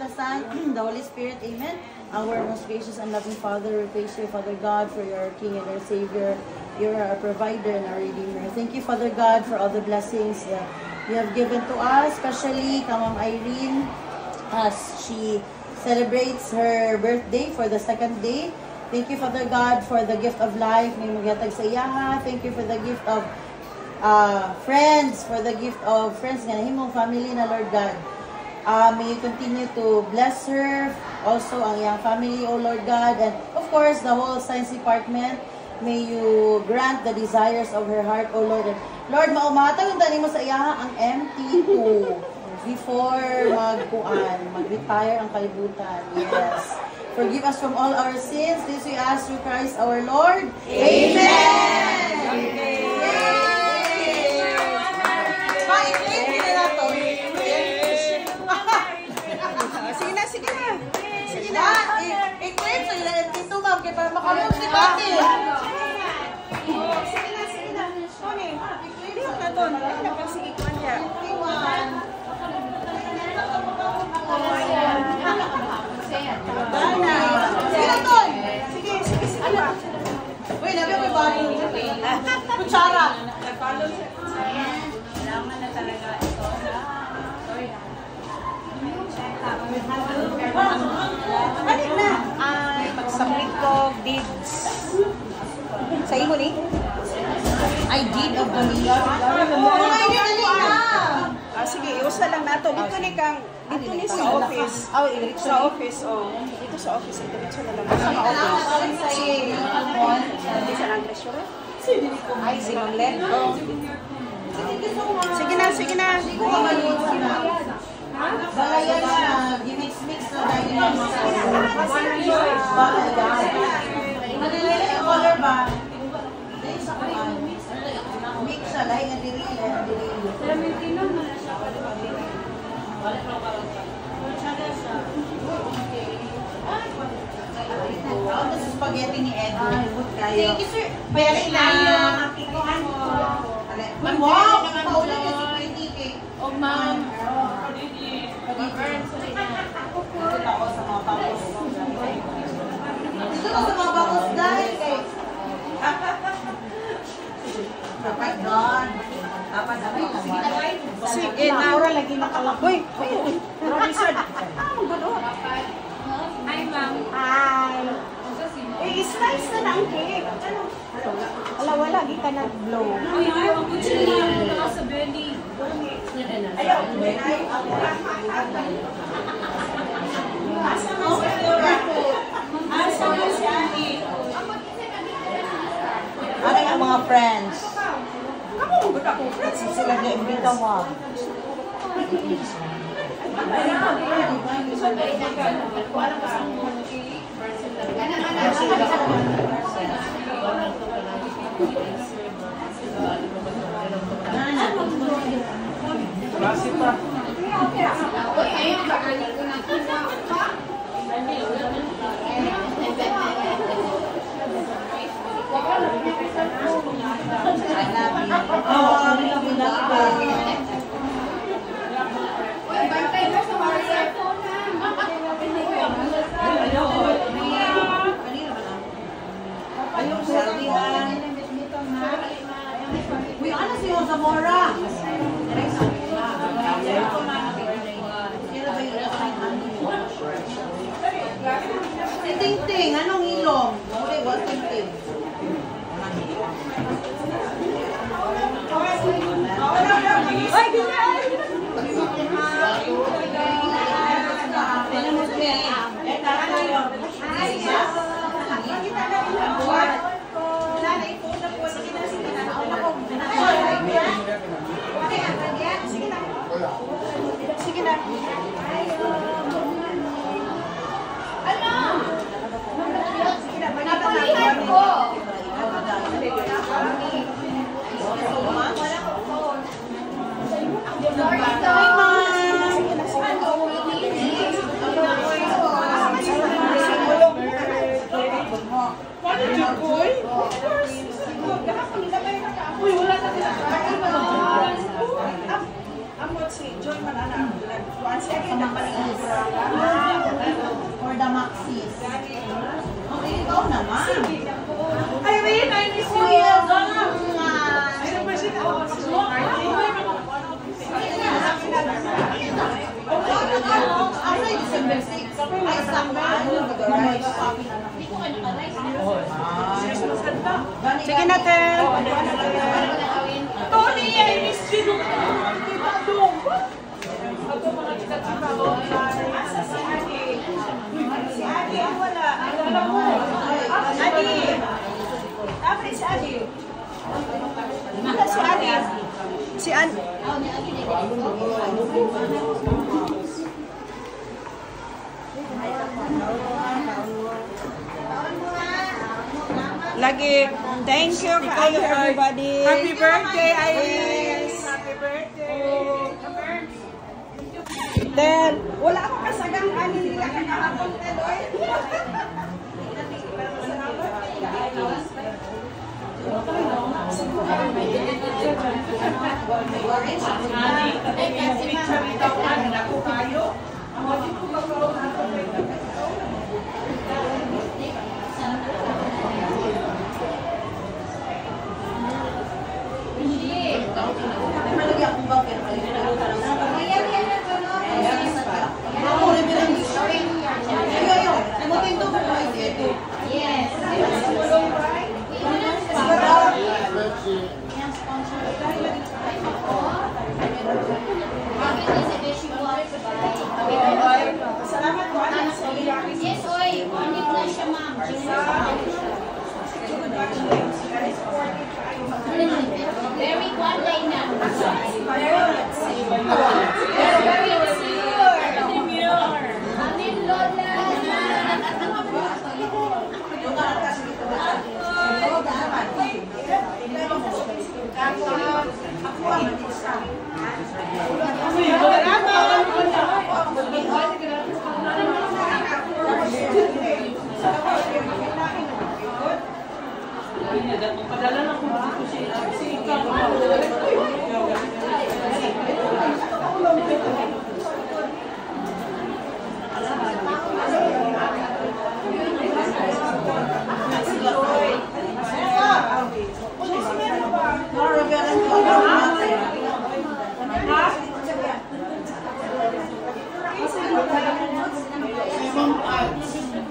the Son, the Holy Spirit. Amen. Our most gracious and loving Father, we praise you, Father God, for your King and our Savior. You are our provider and our Redeemer. Thank you, Father God, for all the blessings that you have given to us, especially Ma'am Irene, as she celebrates her birthday for the second day. Thank you, Father God, for the gift of life. May magatag sa iyaha. Thank you for the gift of friends, nga nahimong family na Lord God. May you continue to bless her, also ang iyang family, O Lord God, and of course, the whole science department. May you grant the desires of her heart, O Lord. And Lord, maumatag ang mo sa iyaha ang MT2 before mag-retire ang kalibutan. Yes. Forgive us from all our sins. This we ask through Christ our Lord. Amen! Okay. Sige na. I-claim sa ila dito, ma'am, kaya para makamove si Pati. Sige na. Tony, i-claim sa ila doon. Sige ko niya. Sige ba? Uy, nabi ako yung kutsara. Kailangan na talaga ito. Balik na. Ay, magsubmit ko deeds. Sa imo ni? I did of donation. Oh my God, Sige, iusa lang nato. Dito ni kang, dito ni sa office. Sa office, oh. Dito sa office, ito na lang. Sa office. Hindi sa ng treasurer? Ay, sinunlet. Sige na. balayan na, gimix-mix na dahil yung mga balayan. Madilili yung color ba? Dahil sa kuhan. Mix siya, lahi nga dirili. Ito sa spaghetti ni Edward. Thank you, sir. Pwede na. Wow! Paulan yung security cake. Oh, ma'am. Dito ako sa mga bangos. Dito ako sa mga bangos dahil kay... Dapat doon. Dapat naman. Sige, naura lagi nakalaboy. Robinson. Hi, ma'am. Hi. Slice na na ang cake. Ala, wala. Di ka nag-blow. Ay, ang kutsi na lang sa belly. Ayaw. Ano yung mga friends? Kasi sila na-imbita mo. Masih pa. Uy, ano si Zamora? Si Ting-Ting, anong ilong? Okay, what Ting-Ting? Ay, ganyan! Sige na. Napulihan ko. Amot si Joy Manana. Sa Maxis. For the Maxis. Okay, ikaw naman. Ay, wait, I miss you. Kuya, Ano ba siya? after December 6, ay sakman. Sige natin. Tony, I miss you. Kita dong. Si Adi ang wala. Adi. Dapat si Adi. Wala si Adi. Si Adi. Lagi, thank you kaayo everybody. Happy birthday, Iris. Happy birthday. Then, wala ako kasagang kanin nila kakahapon, Teloy. Malagi akong bakit. Yes. Salamat po, anak. Yes, oy. Morning na siya, ma'am. Very quality na. Amin, Lola. Padala na kung dito si Ikaw.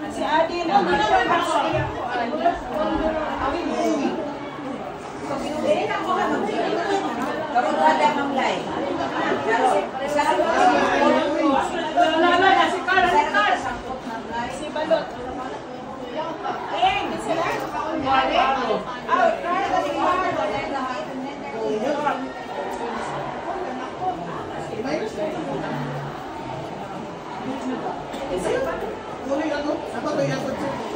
Si Adi, ano na siya? Si Balot. Tuloy ano? Dapat may yakot siya.